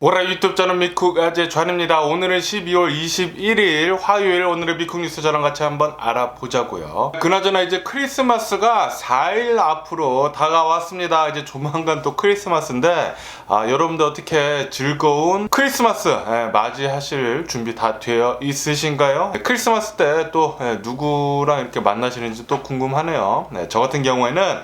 오라 유튜브 저는 미쿡 아재 좌입니다. 오늘은 12월 21일 화요일, 오늘의 미쿡 뉴스 저랑 같이 한번 알아보자고요. 그나저나 이제 크리스마스가 4일 앞으로 다가왔습니다. 이제 조만간 또 크리스마스인데 여러분들 어떻게 즐거운 크리스마스 맞이하실 준비 다 되어 있으신가요? 크리스마스 때 또 누구랑 이렇게 만나시는지 또 궁금하네요. 저 같은 경우에는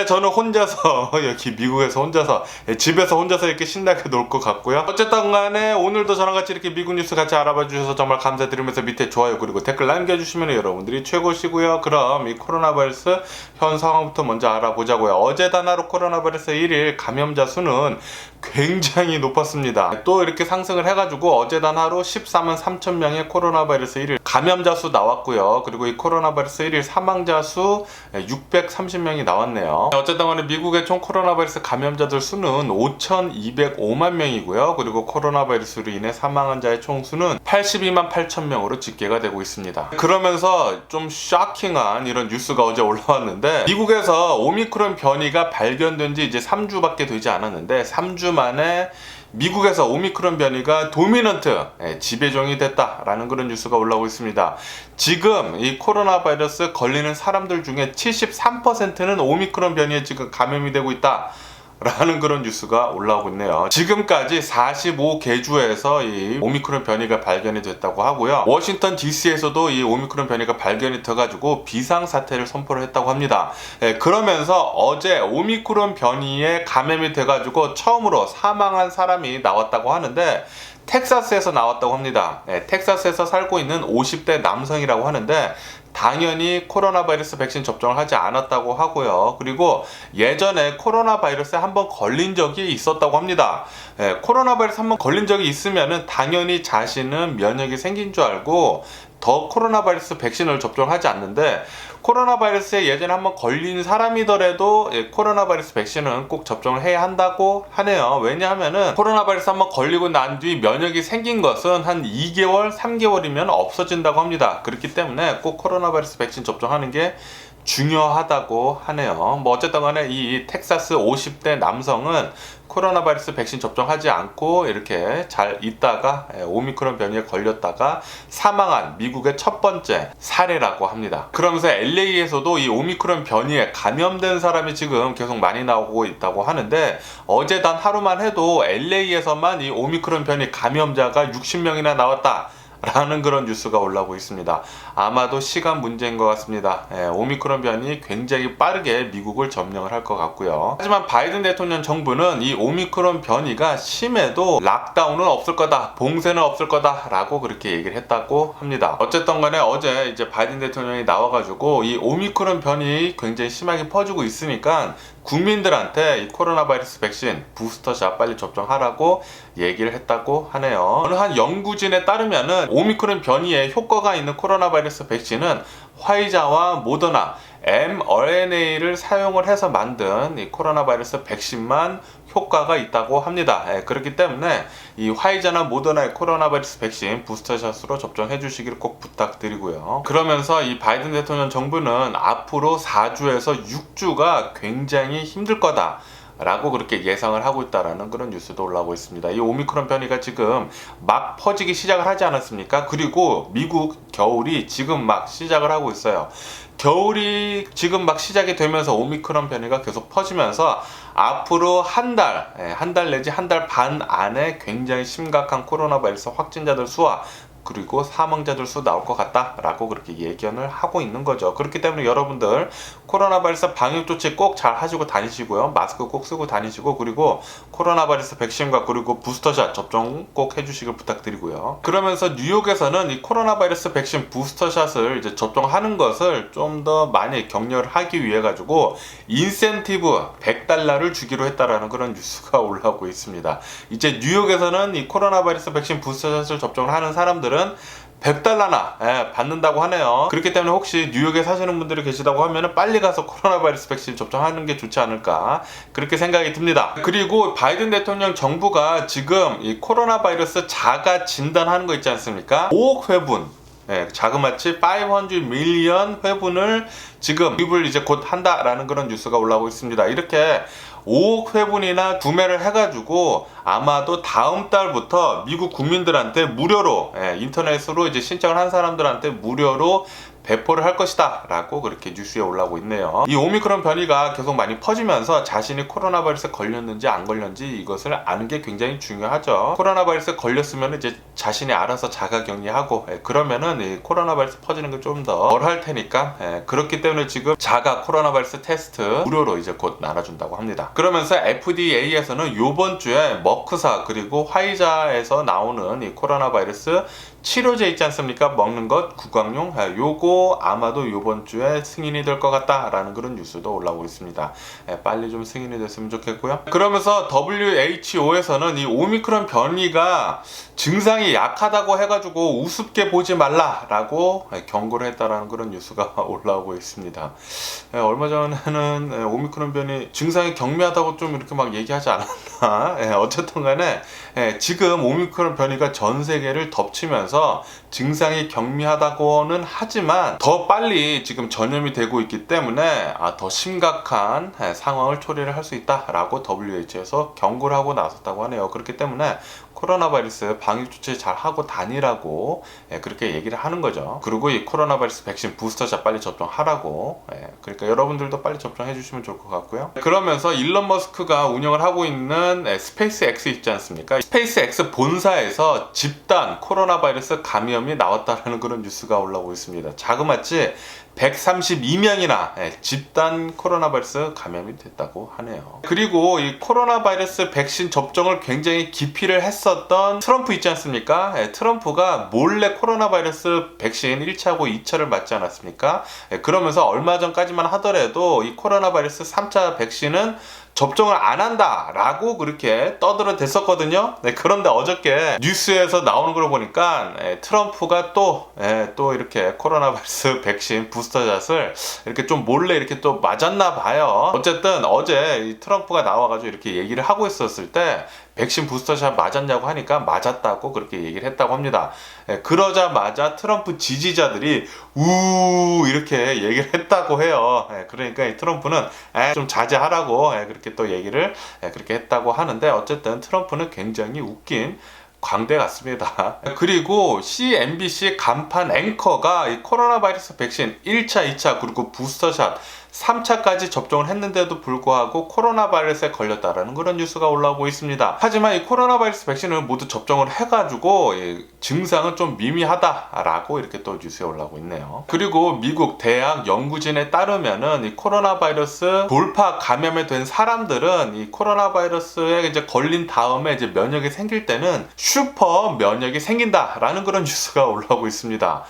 저는 혼자서 여기 미국에서 혼자서 집에서 혼자서 이렇게 신나게 놀 것 같고요. 어쨌든 간에 오늘도 저랑 같이 이렇게 미국 뉴스 같이 알아봐 주셔서 정말 감사드리면서 밑에 좋아요 그리고 댓글 남겨주시면 여러분들이 최고시고요. 그럼 이 코로나 바이러스 현 상황부터 먼저 알아보자고요. 어제 단하루 코로나 바이러스 1일 감염자 수는 굉장히 높았습니다. 또 이렇게 상승을 해가지고 어제 단하루 14만 3천 명의 코로나 바이러스 1일 감염자 수 나왔고요. 그리고 이 코로나 바이러스 1일 사망자 수 630명이 나왔네요. 어쨌든 간에 미국의 총 코로나 바이러스 감염자들 수는 5,205만 명이고요. 그리고 코로나 바이러스로 인해 사망한 자의 총수는 82만 8천 명으로 집계가 되고 있습니다. 그러면서 좀 쇼킹한 이런 뉴스가 어제 올라왔는데, 미국에서 오미크론 변이가 발견된 지 이제 3주밖에 되지 않았는데 3주 만에 미국에서 오미크론 변이가 도미넌트 지배종이 됐다라는 그런 뉴스가 올라오고 있습니다. 지금 이 코로나 바이러스 걸리는 사람들 중에 73%는 오미크론 변이에 지금 감염이 되고 있다 라는 그런 뉴스가 올라오고 있네요. 지금까지 45개주에서 이 오미크론 변이가 발견이 됐다고 하고요. 워싱턴 DC에서도 이 오미크론 변이가 발견이 돼가지고 비상사태를 선포를 했다고 합니다. 그러면서 어제 오미크론 변이에 감염이 돼가지고 처음으로 사망한 사람이 나왔다고 하는데 텍사스에서 나왔다고 합니다. 텍사스에서 살고 있는 50대 남성이라고 하는데 당연히 코로나 바이러스 백신 접종을 하지 않았다고 하고요. 그리고 예전에 코로나 바이러스에 한번 걸린 적이 있었다고 합니다. 코로나 바이러스 한번 걸린 적이 있으면은 당연히 자신은 면역이 생긴 줄 알고 더 코로나 바이러스 백신을 접종하지 않는데, 코로나 바이러스에 예전에 한번 걸린 사람이더라도 코로나 바이러스 백신은 꼭 접종을 해야 한다고 하네요. 왜냐하면은 코로나 바이러스 한번 걸리고 난 뒤 면역이 생긴 것은 한 2개월, 3개월이면 없어진다고 합니다. 그렇기 때문에 꼭 코로나 바이러스 백신 접종하는 게 중요하다고 하네요. 뭐 어쨌든 간에 이 텍사스 50대 남성은 코로나 바이러스 백신 접종하지 않고 이렇게 잘 있다가 오미크론 변이에 걸렸다가 사망한 미국의 첫 번째 사례라고 합니다. 그러면서 LA에서도 이 오미크론 변이에 감염된 사람이 지금 계속 많이 나오고 있다고 하는데, 어제 단 하루만 해도 LA에서만 이 오미크론 변이 감염자가 60명이나 나왔다 라는 그런 뉴스가 올라오고 있습니다. 아마도 시간 문제인 것 같습니다. 오미크론 변이 굉장히 빠르게 미국을 점령을 할 것 같고요. 하지만 바이든 대통령 정부는 이 오미크론 변이가 심해도 락다운은 없을 거다, 봉쇄는 없을 거다 라고 그렇게 얘기를 했다고 합니다. 어쨌든 간에 어제 이제 바이든 대통령이 나와가지고 이 오미크론 변이 굉장히 심하게 퍼지고 있으니까 국민들한테 이 코로나 바이러스 백신 부스터샷 빨리 접종하라고 얘기를 했다고 하네요. 어느 한 연구진에 따르면은 오미크론 변이에 효과가 있는 코로나 바이러스 백신은 화이자와 모더나 mRNA를 사용을 해서 만든 이 코로나 바이러스 백신만 효과가 있다고 합니다. 그렇기 때문에 이 화이자나 모더나의 코로나 바이러스 백신 부스터샷으로 접종해 주시기를 꼭 부탁드리고요. 그러면서 이 바이든 대통령 정부는 앞으로 4주에서 6주가 굉장히 힘들 거다 라고 그렇게 예상을 하고 있다라는 그런 뉴스도 올라오고 있습니다. 이 오미크론 변이가 지금 막 퍼지기 시작을 하지 않았습니까? 그리고 미국 겨울이 지금 막 시작을 하고 있어요. 겨울이 지금 막 시작이 되면서 오미크론 변이가 계속 퍼지면서 앞으로 한 달 내지 한 달 반 안에 굉장히 심각한 코로나 바이러스 확진자들 수와 그리고 사망자들 수 나올 것 같다라고 그렇게 예견을 하고 있는 거죠. 그렇기 때문에 여러분들 코로나 바이러스 방역 조치 꼭 잘 하시고 다니시고요. 마스크 꼭 쓰고 다니시고, 그리고 코로나 바이러스 백신과 그리고 부스터샷 접종 꼭 해주시길 부탁드리고요. 그러면서 뉴욕에서는 이 코로나 바이러스 백신 부스터샷을 이제 접종하는 것을 좀 더 많이 격려를 하기 위해 가지고 인센티브 $100를 주기로 했다라는 그런 뉴스가 올라오고 있습니다. 이제 뉴욕에서는 이 코로나 바이러스 백신 부스터샷을 접종을 하는 사람들은 $100나 받는다고 하네요. 그렇기 때문에 혹시 뉴욕에 사시는 분들이 계시다고 하면 빨리 가서 코로나 바이러스 백신 접종하는 게 좋지 않을까 그렇게 생각이 듭니다. 그리고 바이든 대통령 정부가 지금 이 코로나 바이러스 자가 진단하는 거 있지 않습니까? 5억 회분 자그마치 500 밀리언 회분을 지금 구입을 이제 곧 한다라는 그런 뉴스가 올라오고 있습니다. 이렇게 5억 회분이나 구매를 해가지고 아마도 다음 달부터 미국 국민들한테 무료로 인터넷으로 이제 신청을 한 사람들한테 무료로 배포를 할 것이다 라고 그렇게 뉴스에 올라오고 있네요. 이 오미크론 변이가 계속 많이 퍼지면서 자신이 코로나 바이러스에 걸렸는지 안 걸렸는지 이것을 아는 게 굉장히 중요하죠. 코로나 바이러스에 걸렸으면 이제 자신이 알아서 자가 격리하고 그러면은 이 코로나 바이러스 퍼지는 게 좀 더 덜 할 테니까 그렇기 때문에 지금 자가 코로나 바이러스 테스트 무료로 이제 곧 나눠준다고 합니다. 그러면서 FDA에서는 요번 주에 머크사 그리고 화이자에서 나오는 이 코로나 바이러스 치료제 있지 않습니까? 먹는 것 구강용 요거 아마도 요번 주에 승인이 될 것 같다라는 그런 뉴스도 올라오고 있습니다. 빨리 좀 승인이 됐으면 좋겠고요. 그러면서 WHO에서는 이 오미크론 변이가 증상이 약하다고 해가지고 우습게 보지 말라라고 경고를 했다라는 그런 뉴스가 올라오고 있습니다. 얼마 전에는 오미크론 변이 증상이 경미하다고 좀 이렇게 막 얘기하지 않았나? 어쨌든 간에 지금 오미크론 변이가 전 세계를 덮치면서 증상이 경미하다고는 하지만 더 빨리 지금 전염이 되고 있기 때문에 더 심각한 상황을 초래를 할 수 있다라고 WHO에서 경고를 하고 나섰다고 하네요. 그렇기 때문에 코로나 바이러스 방역 조치 잘 하고 다니라고 그렇게 얘기를 하는 거죠. 그리고 이 코로나 바이러스 백신 부스터샷 빨리 접종하라고. 그러니까 여러분들도 빨리 접종해 주시면 좋을 것 같고요. 그러면서 일론 머스크가 운영을 하고 있는 스페이스 X 있지 않습니까? 스페이스 X 본사에서 집단 코로나 바이러스 감염이 나왔다는 그런 뉴스가 올라오고 있습니다. 자그마치 132명이나 집단 코로나 바이러스 감염이 됐다고 하네요. 그리고 이 코로나 바이러스 백신 접종을 굉장히 기피를 했었던 트럼프 있지 않습니까? 트럼프가 몰래 코로나 바이러스 백신 1차하고 2차를 맞지 않았습니까? 그러면서 얼마 전까지만 하더라도 이 코로나 바이러스 3차 백신은 접종을 안 한다라고 그렇게 떠들어댔었거든요. 그런데 어저께 뉴스에서 나오는 걸 보니까 트럼프가 또 이렇게 코로나 바이러스 백신 부스터샷을 이렇게 좀 몰래 이렇게 또 맞았나 봐요. 어쨌든 어제 이 트럼프가 나와가지고 이렇게 얘기를 하고 있었을 때 백신 부스터샷 맞았냐고 하니까 맞았다고 그렇게 얘기를 했다고 합니다. 그러자마자 트럼프 지지자들이 우 이렇게 얘기를 했다고 해요. 그러니까 이 트럼프는 좀 자제하라고 그렇게 또 얘기를 그렇게 했다고 하는데 어쨌든 트럼프는 굉장히 웃긴 광대 같습니다. 그리고 CNBC 간판 앵커가 이 코로나 바이러스 백신 1차, 2차 그리고 부스터샷 3차까지 접종을 했는데도 불구하고 코로나 바이러스에 걸렸다라는 그런 뉴스가 올라오고 있습니다. 하지만 이 코로나 바이러스 백신을 모두 접종을 해가지고 증상은 좀 미미하다라고 이렇게 또 뉴스에 올라오고 있네요. 그리고 미국 대학 연구진에 따르면은 이 코로나 바이러스 돌파 감염에 된 사람들은 이 코로나 바이러스에 이제 걸린 다음에 이제 면역이 생길 때는 슈퍼 면역이 생긴다라는 그런 뉴스가 올라오고 있습니다.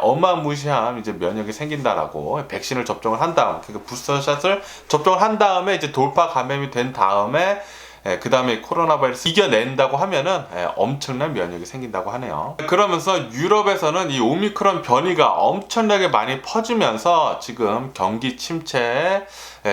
어마무시한 이제 면역이 생긴다라고 백신을 접종을 한 다음 부스터샷을 접종을 한 다음에 이제 돌파 감염이 된 다음에 그 다음에 코로나 바이러스 이겨낸다고 하면은 엄청난 면역이 생긴다고 하네요. 그러면서 유럽에서는 이 오미크론 변이가 엄청나게 많이 퍼지면서 지금 경기 침체에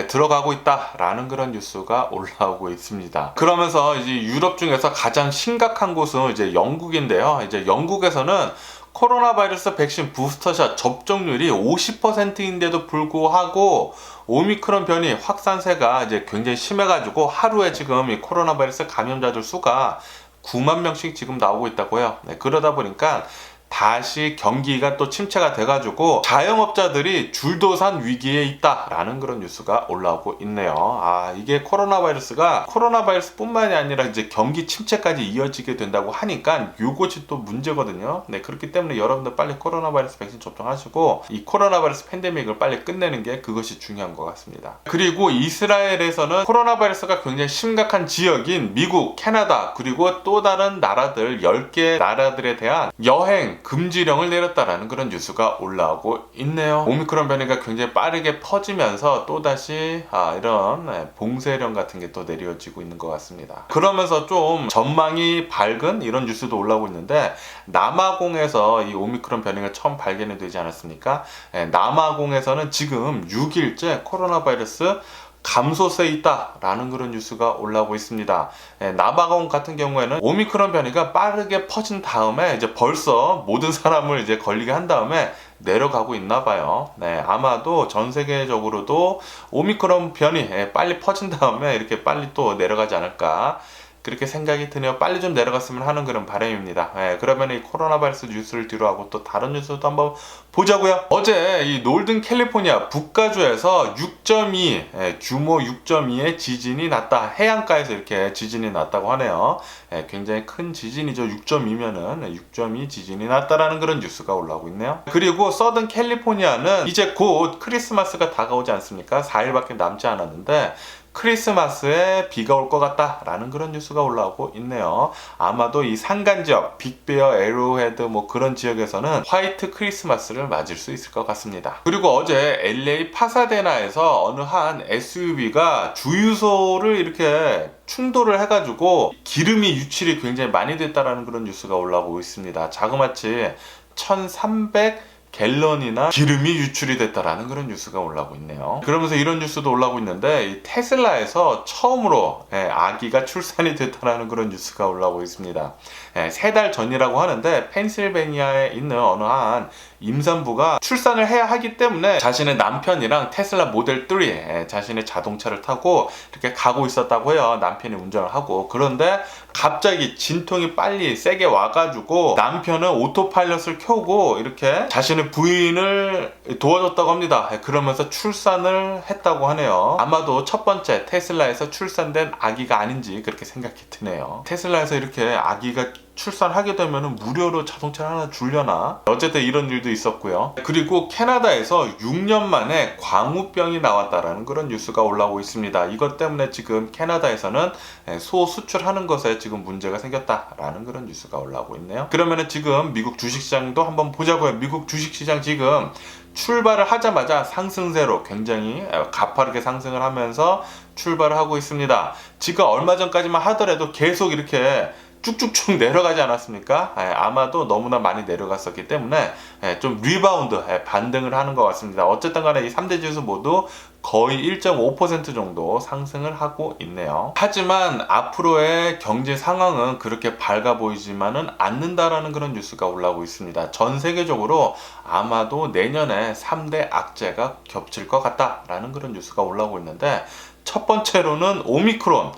들어가고 있다라는 그런 뉴스가 올라오고 있습니다. 그러면서 이제 유럽 중에서 가장 심각한 곳은 이제 영국인데요. 이제 영국에서는 코로나 바이러스 백신 부스터샷 접종률이 50%인데도 불구하고 오미크론 변이 확산세가 이제 굉장히 심해가지고 하루에 지금 이 코로나 바이러스 감염자들 수가 9만 명씩 지금 나오고 있다고요. 그러다 보니까 다시 경기가 또 침체가 돼가지고 자영업자들이 줄도산 위기에 있다라는 그런 뉴스가 올라오고 있네요. 이게 코로나 바이러스가 코로나 바이러스뿐만이 아니라 이제 경기 침체까지 이어지게 된다고 하니까 이것이 또 문제거든요. 그렇기 때문에 여러분들 빨리 코로나 바이러스 백신 접종하시고 이 코로나 바이러스 팬데믹을 빨리 끝내는 게 그것이 중요한 것 같습니다. 그리고 이스라엘에서는 코로나 바이러스가 굉장히 심각한 지역인 미국, 캐나다 그리고 또 다른 나라들 10개 나라들에 대한 여행 금지령을 내렸다라는 그런 뉴스가 올라오고 있네요. 오미크론 변이가 굉장히 빠르게 퍼지면서 또다시 이런 봉쇄령 같은 게 또 내려지고 있는 것 같습니다. 그러면서 좀 전망이 밝은 이런 뉴스도 올라오고 있는데 남아공에서 이 오미크론 변이가 처음 발견이 되지 않았습니까? 남아공에서는 지금 6일째 코로나 바이러스 감소세에 있다라는 그런 뉴스가 올라오고 있습니다. 남아공 같은 경우에는 오미크론 변이가 빠르게 퍼진 다음에 이제 벌써 모든 사람을 이제 걸리게 한 다음에 내려가고 있나 봐요. 아마도 전 세계적으로도 오미크론 변이 빨리 퍼진 다음에 이렇게 빨리 또 내려가지 않을까, 그렇게 생각이 드네요. 빨리 좀 내려갔으면 하는 그런 바람입니다. 그러면 이 코로나 바이러스 뉴스를 뒤로하고 또 다른 뉴스도 한번 보자고요. 어제 이 놀든 캘리포니아 북가주에서 6.2 규모 6.2의 지진이 났다. 해안가에서 이렇게 지진이 났다고 하네요. 굉장히 큰 지진이죠. 6.2면은 6.2 지진이 났다라는 그런 뉴스가 올라오고 있네요. 그리고 서든 캘리포니아는 이제 곧 크리스마스가 다가오지 않습니까? 4일밖에 남지 않았는데 크리스마스에 비가 올 것 같다라는 그런 뉴스가 올라오고 있네요. 아마도 이 산간 지역, 빅베어, 에로헤드 뭐 그런 지역에서는 화이트 크리스마스를 맞을 수 있을 것 같습니다. 그리고 어제 LA 파사데나에서 어느 한 SUV가 주유소를 이렇게 충돌을 해가지고 기름이 유출이 굉장히 많이 됐다라는 그런 뉴스가 올라오고 있습니다. 자그마치 1300 갤런이나 기름이 유출이 됐다라는 그런 뉴스가 올라오고 있네요. 그러면서 이런 뉴스도 올라오고 있는데 이 테슬라에서 처음으로 아기가 출산이 됐다라는 그런 뉴스가 올라오고 있습니다. 3달 전이라고 하는데 펜실베니아에 있는 어느 한 임산부가 출산을 해야 하기 때문에 자신의 남편이랑 테슬라 모델 3 자신의 자동차를 타고 이렇게 가고 있었다고 해요. 남편이 운전을 하고. 그런데 갑자기 진통이 빨리 세게 와가지고 남편은 오토파일럿을 켜고 이렇게 자신의 부인을 도와줬다고 합니다. 그러면서 출산을 했다고 하네요. 아마도 첫 번째 테슬라에서 출산된 아기가 아닌지 그렇게 생각이 드네요. 테슬라에서 이렇게 아기가 출산하게 되면 무료로 자동차를 하나 주려나? 어쨌든 이런 일도 있었고요. 그리고 캐나다에서 6년 만에 광우병이 나왔다라는 그런 뉴스가 올라오고 있습니다. 이것 때문에 지금 캐나다에서는 소 수출하는 것에 지금 문제가 생겼다라는 그런 뉴스가 올라오고 있네요. 그러면은 지금 미국 주식시장도 한번 보자고요. 미국 주식시장 지금 출발을 하자마자 상승세로 굉장히 가파르게 상승을 하면서 출발을 하고 있습니다. 지금 얼마 전까지만 하더라도 계속 이렇게 쭉쭉쭉 내려가지 않았습니까? 아마도 너무나 많이 내려갔었기 때문에 좀 리바운드, 반등을 하는 것 같습니다. 어쨌든 간에 이 3대 지수 모두 거의 1.5% 정도 상승을 하고 있네요. 하지만 앞으로의 경제 상황은 그렇게 밝아 보이지만은 않는다라는 그런 뉴스가 올라오고 있습니다. 전 세계적으로 아마도 내년에 3대 악재가 겹칠 것 같다라는 그런 뉴스가 올라오고 있는데, 첫 번째로는 오미크론,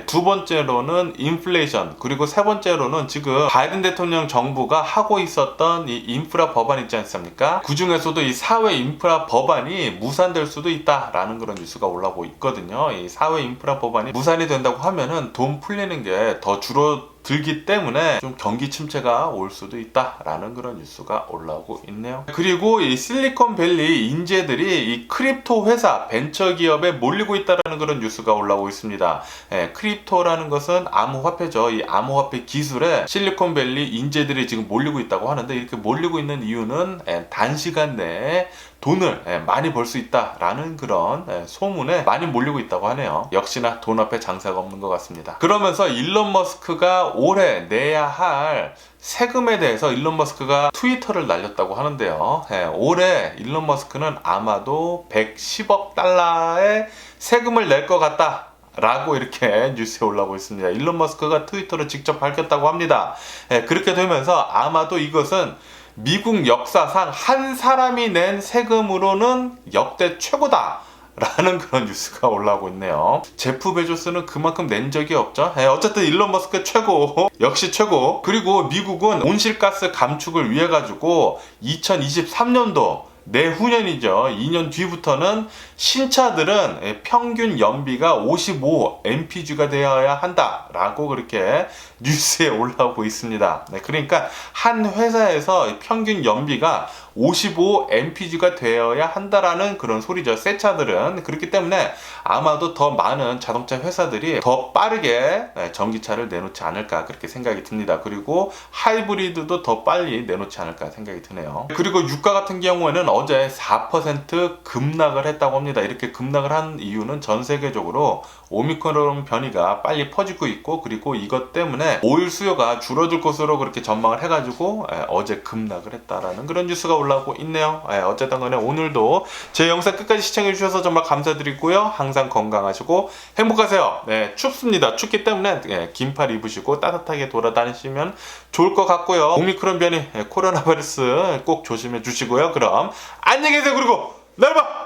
두 번째로는 인플레이션, 그리고 세 번째로는 지금 바이든 대통령 정부가 하고 있었던 이 인프라 법안 있지 않습니까? 그 중에서도 이 사회 인프라 법안이 무산될 수도 있다라는 그런 뉴스가 올라오고 있거든요. 이 사회 인프라 법안이 무산이 된다고 하면은 돈 풀리는 게 더 줄어들기 때문에 좀 경기 침체가 올 수도 있다라는 그런 뉴스가 올라오고 있네요. 그리고 이 실리콘밸리 인재들이 이 크립토 회사, 벤처 기업에 몰리고 있다라는 그런 뉴스가 올라오고 있습니다. 크립토라는 것은 암호화폐죠. 이 암호화폐 기술에 실리콘밸리 인재들이 지금 몰리고 있다고 하는데, 이렇게 몰리고 있는 이유는 단시간 내에 돈을 많이 벌 수 있다라는 그런 소문에 많이 몰리고 있다고 하네요. 역시나 돈 앞에 장사가 없는 것 같습니다. 그러면서 일론 머스크가 올해 내야 할 세금에 대해서 일론 머스크가 트위터를 날렸다고 하는데요. 올해 일론 머스크는 아마도 110억 달러의 세금을 낼 것 같다 라고 이렇게 뉴스에 올라오고 있습니다. 일론 머스크가 트위터를 직접 밝혔다고 합니다. 그렇게 되면서 아마도 이것은 미국 역사상 한 사람이 낸 세금으로는 역대 최고다 라는 그런 뉴스가 올라오고 있네요. 제프 베조스는 그만큼 낸 적이 없죠. 어쨌든 일론 머스크 최고, 역시 최고. 그리고 미국은 온실가스 감축을 위해 가지고 2023년도 내후년이죠. 2년 뒤부터는 신차들은 평균 연비가 55 mpg가 되어야 한다라고 그렇게 뉴스에 올라오고 있습니다. 그러니까 한 회사에서 평균 연비가 55 mpg가 되어야 한다라는 그런 소리죠. 새 차들은. 그렇기 때문에 아마도 더 많은 자동차 회사들이 더 빠르게 전기차를 내놓지 않을까 그렇게 생각이 듭니다. 그리고 하이브리드도 더 빨리 내놓지 않을까 생각이 드네요. 그리고 유가 같은 경우에는 어제 4% 급락을 했다고 합니다. 이렇게 급락을 한 이유는 전 세계적으로 오미크론 변이가 빨리 퍼지고 있고, 그리고 이것 때문에 오일 수요가 줄어들 것으로 그렇게 전망을 해가지고 어제 급락을 했다라는 그런 뉴스가 올라오고 있네요. 예, 어쨌든 간에 오늘도 제 영상 끝까지 시청해 주셔서 정말 감사드리고요. 항상 건강하시고 행복하세요. 네, 춥습니다. 춥기 때문에 예, 긴팔 입으시고 따뜻하게 돌아다니시면 좋을 것 같고요. 오미크론 변이 예, 코로나 바이러스 꼭 조심해 주시고요. 그럼 안녕히 계세요. 그리고 날 봐.